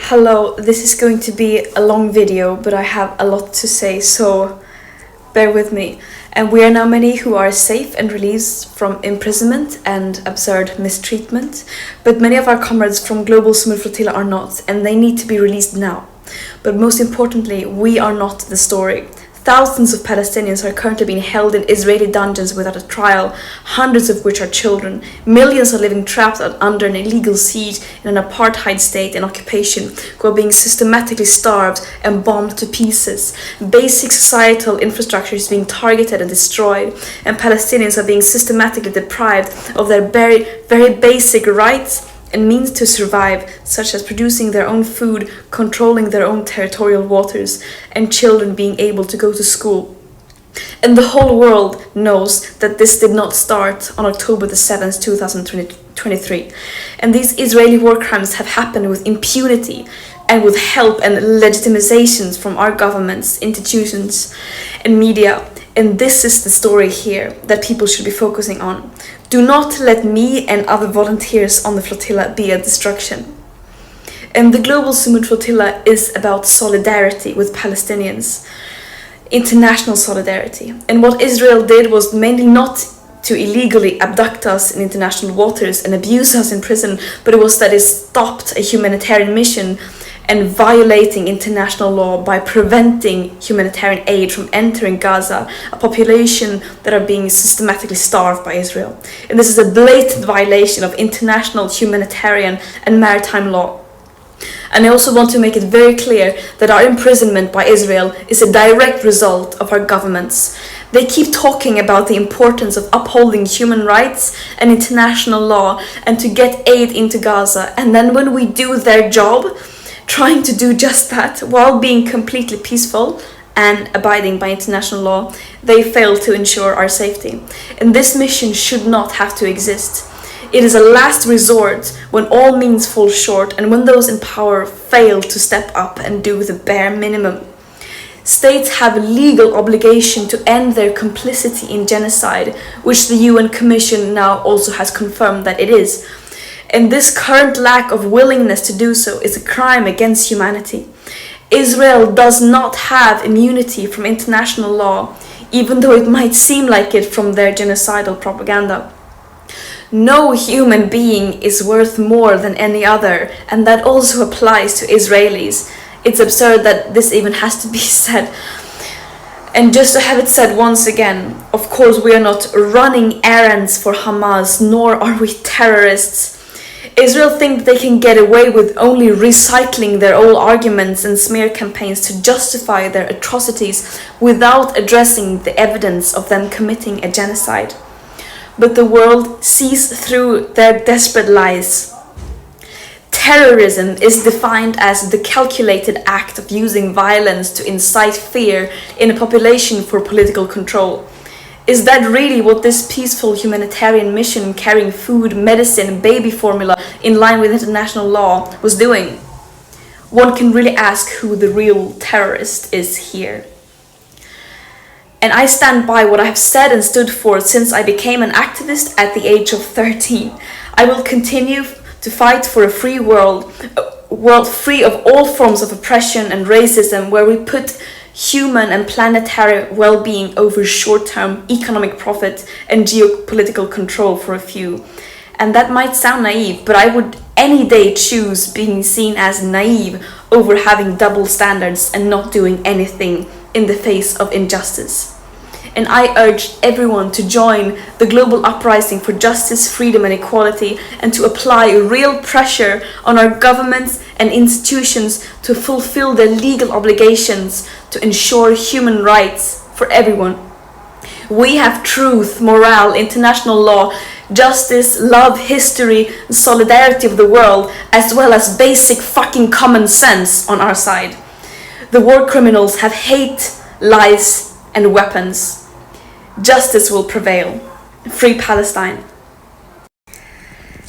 Hello, this is going to be a long video, but I have a lot to say, so bear with me. And we are now many who are safe and released from imprisonment and absurd mistreatment, but many of our comrades from Global Summit Flotilla are not, and they need to be released now. But most importantly, we are not the story. Thousands of Palestinians are currently being held in Israeli dungeons without a trial, hundreds of which are children. Millions are living trapped under an illegal siege in an apartheid state and occupation, who are being systematically starved and bombed to pieces. Basic societal infrastructure is being targeted and destroyed, and Palestinians are being systematically deprived of their very basic rights and means to survive, such as producing their own food, controlling their own territorial waters, and children being able to go to school. And the whole world knows that this did not start on October the 7th, 2023. And these Israeli war crimes have happened with impunity and with help and legitimizations from our governments, institutions, and media. And this is the story here that people should be focusing on. Do not let me and other volunteers on the flotilla be a distraction. And the Global Summit Flotilla is about solidarity with Palestinians, international solidarity. And what Israel did was mainly not to illegally abduct us in international waters and abuse us in prison, but it was that it stopped a humanitarian mission and violating international law by preventing humanitarian aid from entering Gaza, a population that are being systematically starved by Israel. And this is a blatant violation of international humanitarian and maritime law. And I also want to make it very clear that our imprisonment by Israel is a direct result of our governments. They keep talking about the importance of upholding human rights and international law and to get aid into Gaza. And then when we do their job, trying to do just that while being completely peaceful and abiding by international law, they fail to ensure our safety. And this mission should not have to exist. It is a last resort when all means fall short and when those in power fail to step up and do the bare minimum. States have a legal obligation to end their complicity in genocide, which the UN Commission now also has confirmed that it is. And this current lack of willingness to do so is a crime against humanity. Israel does not have immunity from international law, even though it might seem like it from their genocidal propaganda. No human being is worth more than any other, and that also applies to Israelis. It's absurd that this even has to be said. And just to have it said once again, of course we are not running errands for Hamas, nor are we terrorists. Israel think they can get away with only recycling their old arguments and smear campaigns to justify their atrocities without addressing the evidence of them committing a genocide. But the world sees through their desperate lies. Terrorism is defined as the calculated act of using violence to incite fear in a population for political control. Is that really what this peaceful humanitarian mission carrying food, medicine, baby formula in line with international law was doing? One can really ask who the real terrorist is here. And I stand by what I have said and stood for since I became an activist at the age of 13. I will continue to fight for a free world, a world free of all forms of oppression and racism, where we put human and planetary well-being over short-term economic profit and geopolitical control for a few. And that might sound naive, but I would any day choose being seen as naive over having double standards and not doing anything in the face of injustice. And I urge everyone to join the global uprising for justice, freedom and equality, and to apply real pressure on our governments and institutions to fulfill their legal obligations to ensure human rights for everyone. We have truth, morale, international law, justice, love, history, solidarity of the world, as well as basic fucking common sense on our side. The war criminals have hate, lies, and weapons. Justice will prevail. Free Palestine.